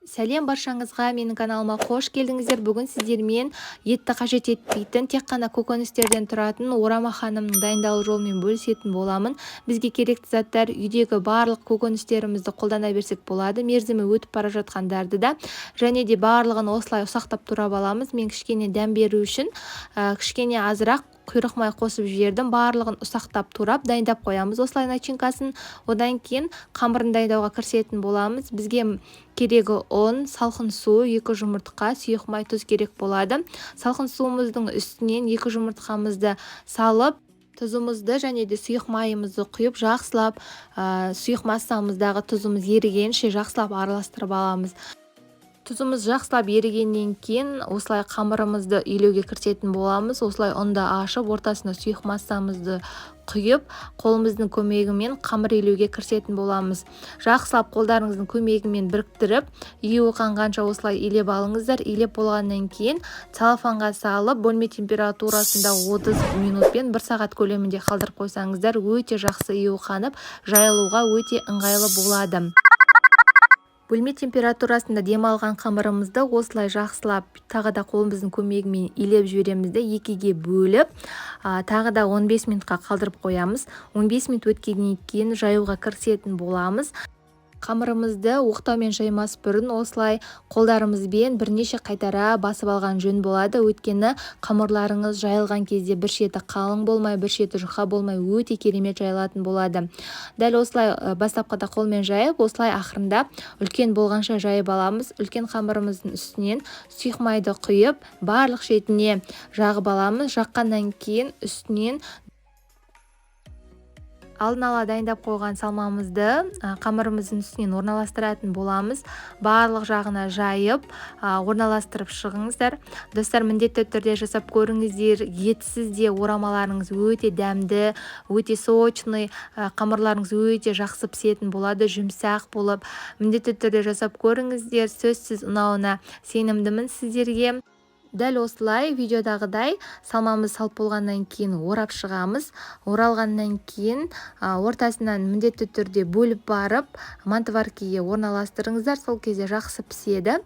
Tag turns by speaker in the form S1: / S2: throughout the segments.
S1: Сәлем баршаңызға, менің каналыма қош келдіңіздер. Бүгін сіздермен етті қажет етпейтін, тек қана көкөністерден тұратын орама ханымның дайындалу жолымен бөлісетін боламын. Бізге керекті заттар үйдегі барлық көкөністерімізді қолдана берсек болады. Мерзімі өтіп бара жатқандарды да, және де барлығын осылай ұсақтап турап аламыз. Мен кішкене дәм беру үшін кішкене азырақ құйрық май қосып жібердім. Барлығын ұсақтап турап дайындап қоямыз осылай начинкасын. Одан кейін қамырын дайындауға кірісетін боламыз. Бізге керегі ұн, салқын су, 2 жұмыртқа, сұйық май, тұз керек болады. Салқын суымыздың үстінен 2 жұмыртқамызды салып, тұзымызды және де сұйық майымызды құйып жақсылап, сұйық массамыздағы тұзымыз ерігенше жақсылап араластырып аламыз. Тұзымыз жақсылап ерігеннен кейін осылай қамырымызды үйлеуге кірісетін боламыз. Осылай ұнды ашып, ортасына сұйық массамызды құйып, қолымыздың көмегімен қамыр үйлеуге кірісетін боламыз. Жақсылап қолдарыңыздың көмегімен біріктіріп, үйі қанғанша осылай илеп алыңыздар. Илеп болғаннан кейін целлофанға салып, бөлме температурасында 30 минутпен 1 сағат көлемінде қалдырып қойсаңыздар, өте жақсы үйі қанып, жайылуға өте ыңғайлы болады. Бөлме температурасында демалған қамырымызды осылай жақсылап тағы да қолымыздың көмегімен илеп жібереміз де екіге бөліп, тағы да 15 минутқа қалдырып қоямыз. 15 минут өткеннен кейін жаюға кірісетін боламыз. Қамырымызды оқтаумен жаймас бұрын осылай қолдарымызбен бірнеше қайтара басып алған жөн болады. Өйткені қамырларыңыз жайылған кезде бір шеті қалың болмай, бір шеті жұқа болмай өте керемет жайылатын болады. Дәл осылай бастапқыда қолмен жайып, осылай ақырында үлкен болғанша жайып аламыз. Үлкен қамырымыздың үстінен сұйық майды құйып, барлық шетіне жағып аламыз. Жаққаннан кейін үстінен алдын ала дайындап қойған салмамызды қамырымыздың үстінен орналастыратын боламыз. Барлық жағына жайып, орналастырып шығыңыздар. Достар, міндетті түрде жасап көріңіздер. Етсіз де орамаларыңыз өте дәмді, өте сочный, қамырларыңыз өте жақсы пісетін болады, жұмсақ болып. Міндетті түрде жасап көріңіздер. Сөзсіз ұнауына сенімдімін сіздерге. Дәл осылай видеодағыдай салмамыз салып болғаннан кейін орап шығамыз. Оралғаннан кейін ортасынан міндетті түрде бөліп барып, мантываркеге орналастырыңыздар. Сол кезде жақсы піседі.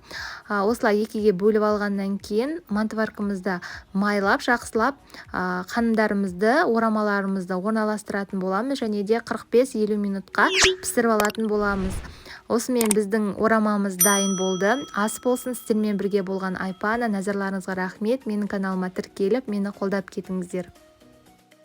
S1: Осылай екіге бөліп алғаннан кейін мантываркамызды майлап, жақсылап қанымдарымызды, орамаларымызды орналастыратын боламыз және де 45-50 минутқа пісіріп алатын боламыз. Осымен біздің орамамыз дайын болды. Ас болсын. Сіздермен бірге болған Айпана. Назарларыңызға рахмет. Менің каналыма тіркеліп, мені қолдап кетіңіздер.